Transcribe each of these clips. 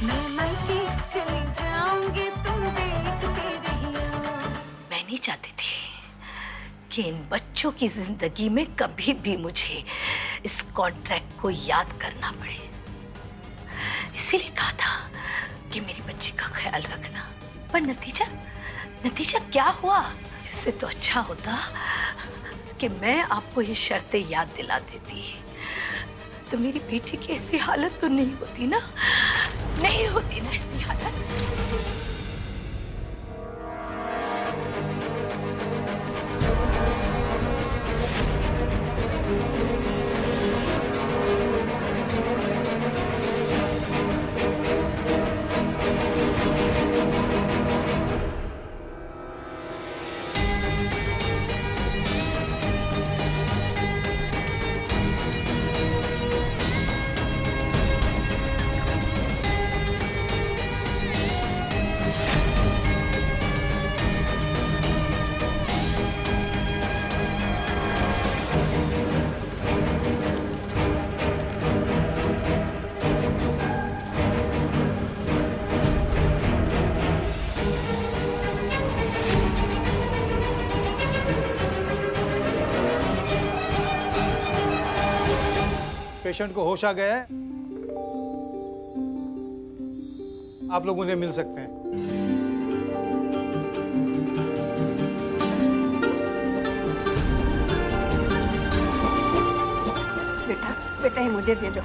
मैं मायके चली जाऊंगी, तुम देखते रहियो। मैं नहीं चाहती थी कि इन बच्चों की जिंदगी में कभी भी मुझे इस कॉन्ट्रैक्ट को याद करना पड़े। इसीलिए कहा था कि मेरी बच्ची का ख्याल रखना, पर नतीजा क्या हुआ? इससे तो अच्छा होता कि मैं आपको ये शर्तें याद दिला देती, तो मेरी बेटी की ऐसी हालत तो नहीं होती ना, नहीं होती ना ऐसी हालत। पेशेंट को होश आ गया है, आप लोग उन्हें मिल सकते हैं। बेटा ये मुझे दे दो।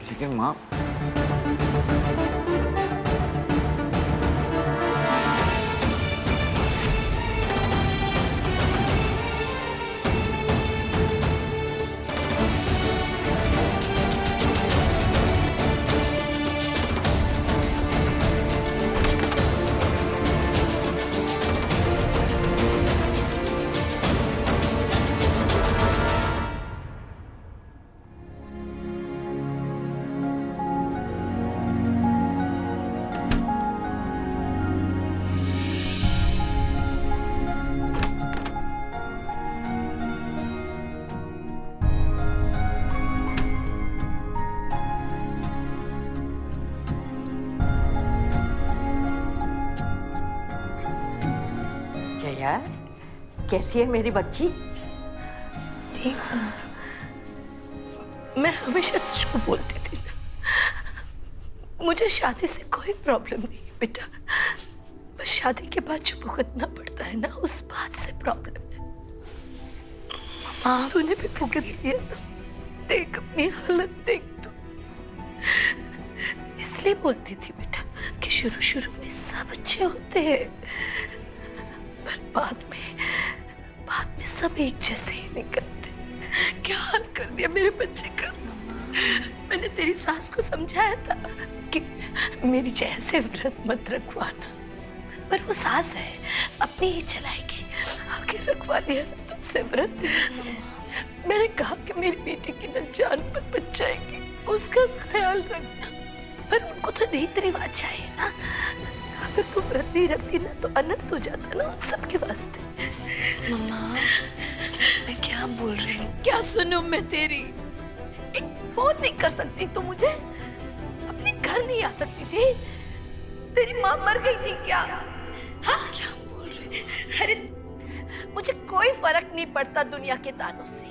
लेकिन माँ, जया, कैसी है मेरी बच्ची? ठीक हूँ। मैं हमेशा तुझको बोलती थी ना, मुझे शादी से कोई प्रॉब्लम नहीं है बेटा, बस शादी के बाद जो भुगतना पड़ता है ना, उस बात से प्रॉब्लम है। माँ, तूने भी भुगत लिया ना, देख अपनी हालत देख तू। इसलिए बोलती थी बेटा कि शुरू में सब अच्छे होते हैं, पर बाद में सब एक जैसे ही निकलते। क्या हाल कर दिया मेरे बच्चे का। मैंने तेरी सास को समझाया था कि मेरी जया से व्रत मत रखवाना, पर वो सास है, अपनी ही चलाएगी, आगे रखवा लिया तुझसे व्रत। मैंने कहा कि मेरी बेटी की न जान पर बच जाएगी, उसका ख्याल रखना, पर उनको तो रीत रिवाज चाहिए ना। अगर तू व्रत नहीं रखती ना तो अनर्थ हो जाता ना उन सबके वास्ते। मम्मा, मैं क्या बोल रही हूँ? क्या सुनूं मैं तेरी? एक फोन नहीं कर सकती तू मुझे? अपने घर नहीं आ सकती थी? तेरी माँ मर गई थी क्या? हाँ, क्या बोल रही? अरे मुझे कोई फर्क नहीं पड़ता दुनिया के तानों से,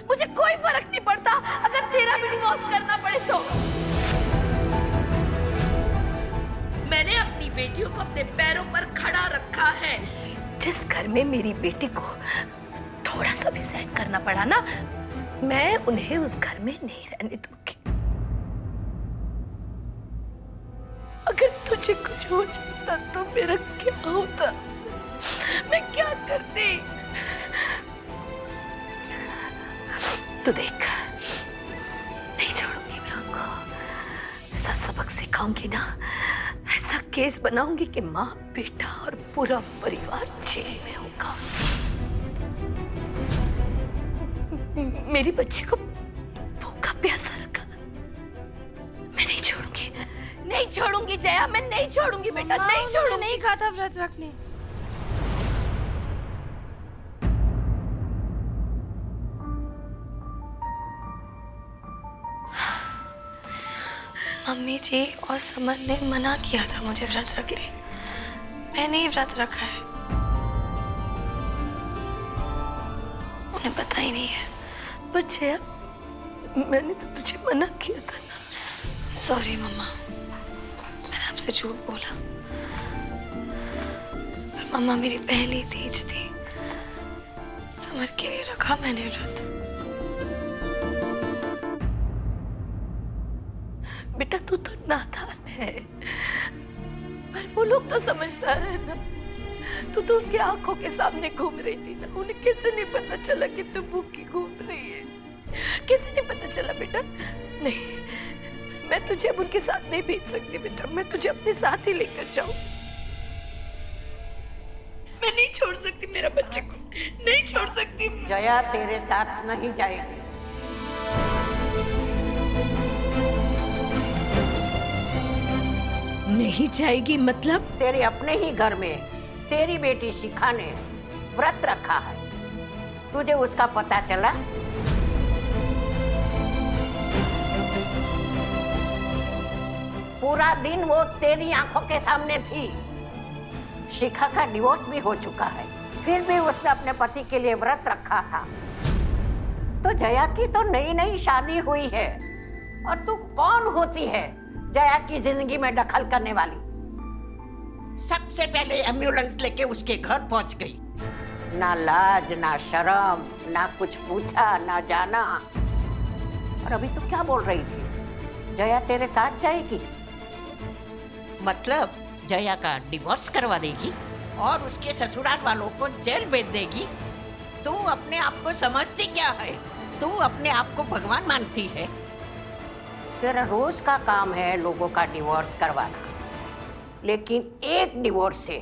मुझे कोई फर्क नहीं पड़ता अगर तेरा भी डिवोर्स करना पड़े तो। मैंने अपनी बेटियों को अपने पैरों पर खड़ा रखा है। जिस घर में मेरी बेटी को थोड़ा सा भी सहन करना पड़ा ना, मैं उन्हें उस घर में नहीं रहने दूंगी। अगर तुझे कुछ हो जाता तो मेरा क्या होता? मैं क्या करती? तू देख, नहीं छोड़ूंगी मैं उनको। ऐसा सबक सिखाऊंगी ना, ऐसा केस बनाऊंगी कि माँ, बेटा और पूरा परिवार जेल में होगा। मेरी बच्ची को भूखा प्यासा रखा, मैं नहीं छोड़ूंगी जया, मैं नहीं छोड़ूंगी बेटा, नहीं छोड़ूंगी। नहीं कहा था व्रत रखने। मम्मी जी और समर ने मना किया था मुझे व्रत रख ले। मैंने ही व्रत रखा है, उन्हें पता ही नहीं है। पर जया, मैंने तो तुझे मना किया था ना। सॉरी मम्मा, मैंने आपसे झूठ बोला। पर मम्मा मेरी पहली तीज थी, समर के लिए रखा मैंने व्रत। बेटा तू तो नादान है, पर वो लोग तो समझदार है ना। तू तो उनकी आंखों के सामने घूम रही थी ना, उन्हें कैसे नहीं पता चला कि तू भूखी घूम रही है? कैसे नहीं पता चला बेटा? नहीं, मैं तुझे अब उनके साथ नहीं भेज सकती बेटा, मैं तुझे अपने साथ ही लेकर जाऊं। मैं नहीं छोड़ सकती मेरा बच्चे को, नहीं छोड़ सकती। जया तेरे साथ नहीं जाएगी। नहीं जाएगी मतलब? तेरे अपने ही घर में तेरी बेटी शिखा ने व्रत रखा है, तुझे उसका पता चला? पूरा दिन वो तेरी आंखों के सामने थी। शिखा का डिवोर्स भी हो चुका है, फिर भी उसने अपने पति के लिए व्रत रखा था। तो जया की तो नई नई शादी हुई है, और तू कौन होती है जया की जिंदगी में दखल करने वाली? सबसे पहले एम्बुलेंस लेके उसके घर पहुंच गई। ना लाज ना शर्म, ना कुछ पूछा ना जाना। और अभी तू क्या बोल रही थी? जया तेरे साथ जाएगी? मतलब जया का डिवोर्स करवा देगी और उसके ससुराल वालों को जेल भेज देगी? तू अपने आप को समझती क्या है? तू अपने आप को भगवान मानती है? तेरा रोज का काम है लोगों का डिवोर्स करवाना, लेकिन एक डिवोर्स से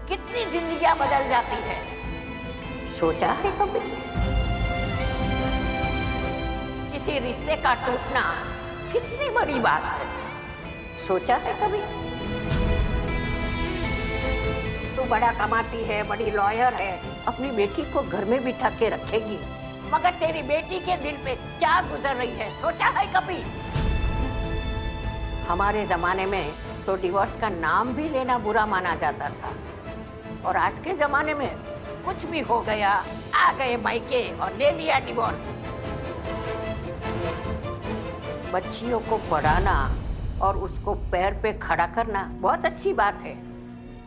कितनी जिंदगियां बदल जाती है, सोचा है कभी? किसी रिश्ते का टूटना कितनी बड़ी बात है, सोचा है कभी? तू बड़ा कमाती है, बड़ी लॉयर है, अपनी बेटी को घर में बिठा के रखेगी, मगर तेरी बेटी के दिल पे क्या गुजर रही है, सोचा है कभी? हमारे जमाने में तो डिवोर्स का नाम भी लेना बुरा माना जाता था, और आज के जमाने में कुछ भी हो गया, आ गए मायके और ले लिया डिवोर्स। बच्चियों को पढ़ाना और उसको पैर पे खड़ा करना बहुत अच्छी बात है,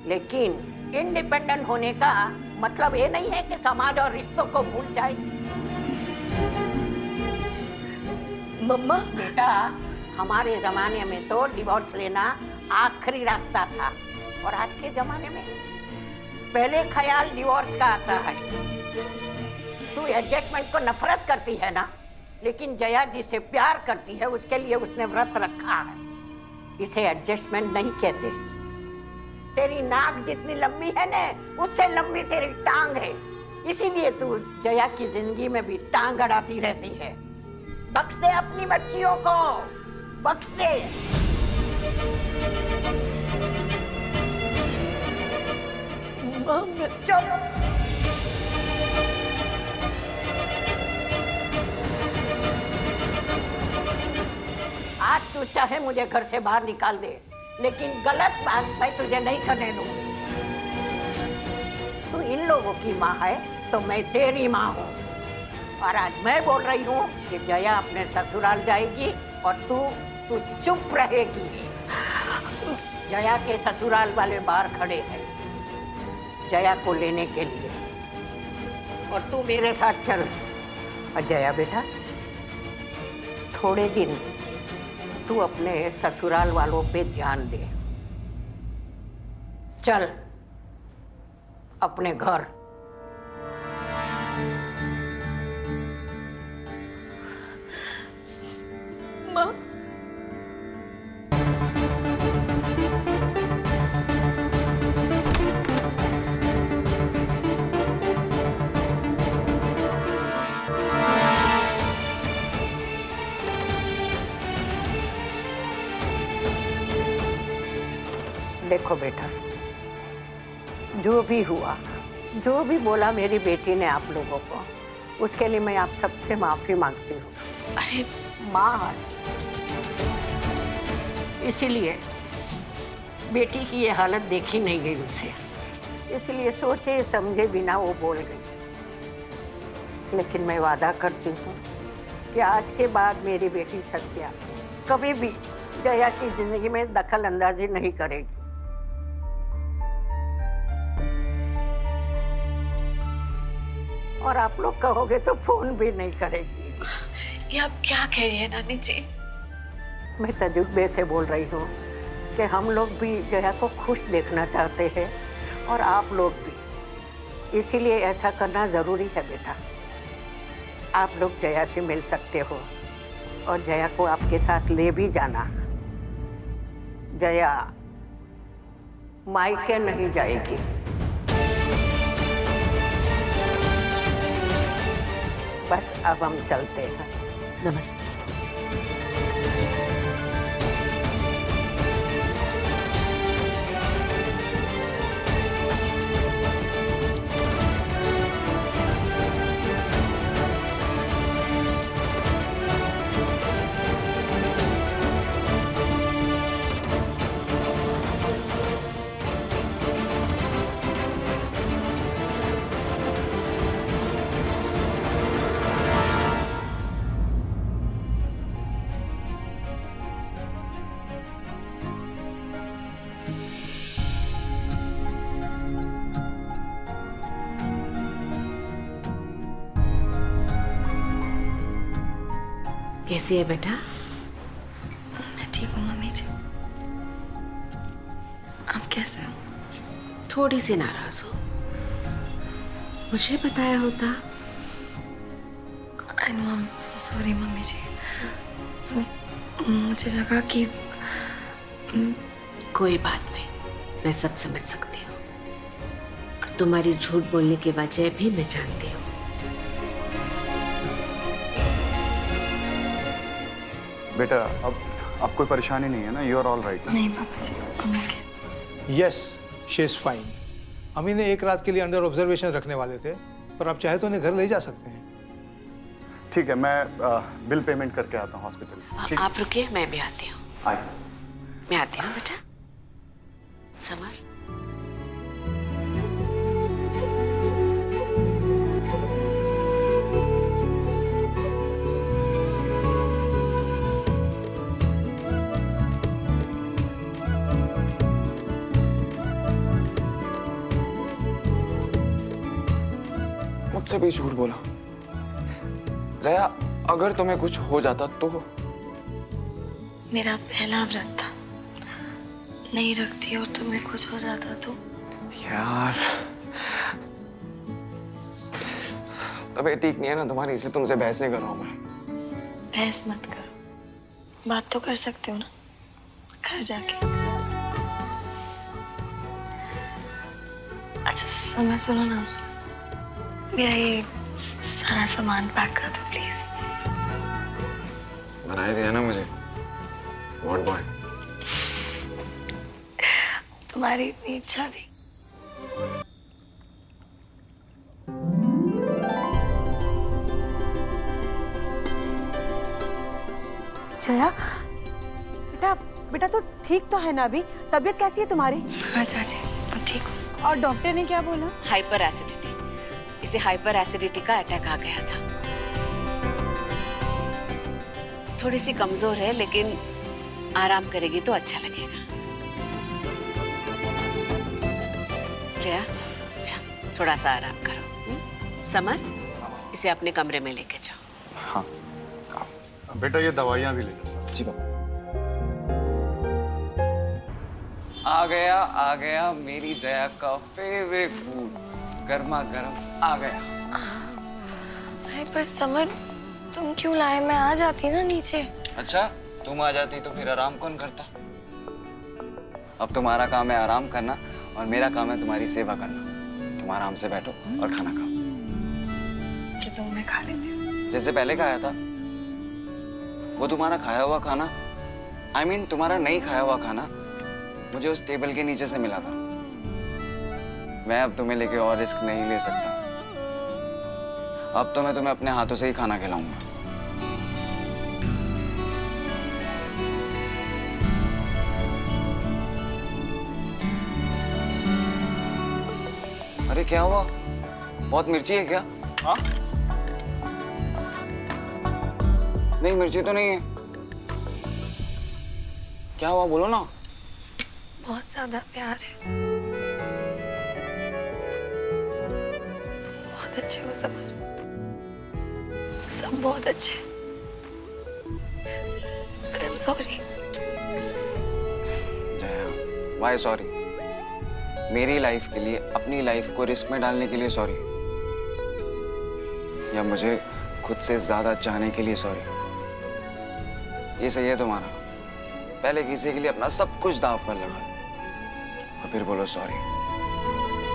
लेकिन इंडिपेंडेंट होने का मतलब ये नहीं है कि समाज और रिश्तों को भूल जाए। मम्मा, बेटा, हमारे जमाने में तो डिवोर्स लेना आखिरी रास्ता था, और आज के जमाने में पहले ख्याल डिवोर्स का आता है। तू एडजस्टमेंट को नफरत करती है ना, लेकिन जया जिसे प्यार करती है उसके लिए उसने व्रत रखा है। इसे एडजस्टमेंट नहीं कहते। तेरी नाक जितनी लंबी है ना, उससे लंबी तेरी टांग है, इसीलिए तू जया की जिंदगी में भी टांग अड़ाती रहती है। बख्श दे अपनी बच्चियों को, बख्श दे। चुप। आज तू चाहे मुझे घर से बाहर निकाल दे, लेकिन गलत बात मैं तुझे नहीं करने दूंगी। तू इन लोगों की माँ है तो मैं तेरी माँ हूँ, और आज मैं बोल रही हूँ कि जया अपने ससुराल जाएगी और तू चुप रहेगी। जया के ससुराल वाले बाहर खड़े हैं जया को लेने के लिए, और तू मेरे साथ चल। और जया बेटा, थोड़े दिन तू अपने ससुराल वालों पे ध्यान दे। चल अपने घर। माँ, देखो बेटा, जो भी हुआ, जो भी बोला मेरी बेटी ने आप लोगों को, उसके लिए मैं आप सबसे माफी मांगती हूँ। अरे माँ इसीलिए बेटी की ये हालत देखी नहीं गई उसे, इसलिए सोचे समझे बिना वो बोल गई। लेकिन मैं वादा करती हूँ कि आज के बाद मेरी बेटी सत्या कभी भी जया की जिंदगी में दखल अंदाजी नहीं करेगी। और आप लोग कहोगे तो फोन भी नहीं करेगी। ये आप क्या कह रही है नानी जी? मैं तजुर्बे से बोल रही हूँ कि हम लोग भी जया को खुश देखना चाहते हैं और आप लोग भी, इसीलिए ऐसा करना जरूरी है बेटा। आप लोग जया से मिल सकते हो और जया को आपके साथ ले भी जाना। जया मायके नहीं जाएगी। बस अब हम चलते हैं। नमस्ते। कैसी है बेटा? मैं ठीक हूँ मम्मी जी। आप कैसे हो? थोड़ी सी नाराज हो। मुझे बताया होता। I know, I am sorry mummy ji. वो मुझे लगा कि कोई बात नहीं, मैं सब समझ सकती हूँ और तुम्हारी झूठ बोलने की वजह भी मैं जानती हूँ। बेटा अब कोई परेशानी नहीं है ना? You are all right? नहीं पापा जी, I'm okay। Yes, she is fine. हम इन्हें एक रात के लिए अंडर ऑब्जर्वेशन रखने वाले थे, पर आप चाहे तो उन्हें घर ले जा सकते हैं। ठीक है, मैं बिल पेमेंट करके आता हूँ हॉस्पिटल। ठीक, आप रुकिए, मैं भी आती हूँ। आइए। मैं आती हूँ बेटा। समर, मुझसे भी झूठ बोला। जया, अगर तुम्हें कुछ हो जाता तो? मेरा पहला व्रत था, नहीं रखती और तुम्हें कुछ हो जाता तो? यार तबीयत ठीक नहीं है ना तुम्हारी, इसलिए तुमसे बहस नहीं कर रहा हूं मैं। बहस मत करो, बात तो कर सकते हो ना घर जाके। अच्छा समर, सुनो ना, मेरा ये सारा सामान पैक कर दो प्लीज। बनाए दिया ना मुझे वॉर्ड बॉय। तुम्हारी इतनी इच्छा थी। जया, बेटा बेटा तो ठीक तो है ना अभी? तबीयत कैसी है तुम्हारी? हाँ चाची, अब ठीक हूँ। और डॉक्टर ने क्या बोला? Hyper acidity. इसे हाइपर एसिडिटी का अटैक आ गया था। थोड़ी सी कमजोर है, लेकिन आराम करेगी तो अच्छा लगेगा। जया, थोड़ा सा आराम करो। समर, इसे अपने कमरे में लेके जाओ। हाँ बेटा, ये दवाइयाँ भी ले लो। जी बाबा। आ गया मेरी जया का फेवरेट फूड, गर्मा गर्म आ गया। अरे पर समर, तुम क्यों लाए? मैं आ जाती ना नीचे। अच्छा, तुम आ जाती तो फिर आराम कौन करता? अब तुम्हारा काम है आराम करना और मेरा काम है तुम्हारी सेवा करना। तुम आराम से बैठो और खाना खाओ। अच्छा तुम, मैं खा लेती हूँ। जैसे पहले खाया था, वो तुम्हारा खाया हुआ खाना, I mean, तुम्हारा नहीं खाया हुआ खाना मुझे उस टेबल के नीचे से मिला था। मैं अब तुम्हें लेके और रिस्क नहीं ले सकता। अब तो मैं तुम्हें अपने हाथों से ही खाना खिलाऊंगा। अरे क्या हुआ? बहुत मिर्ची है क्या? हाँ? नहीं, मिर्ची तो नहीं है। क्या हुआ, बोलो ना। बहुत ज्यादा प्यार है। बहुत अच्छे हो समार, सब बहुत अच्छे। But I'm sorry. Jaya, why sorry? मेरी लाइफ के लिए, अपनी लाइफ को रिस्क में डालने के लिए सॉरी, या मुझे खुद से ज्यादा चाहने के लिए सॉरी? ये सही है तुम्हारा? पहले किसी के लिए अपना सब कुछ दांव पर लगा और फिर बोलो सॉरी।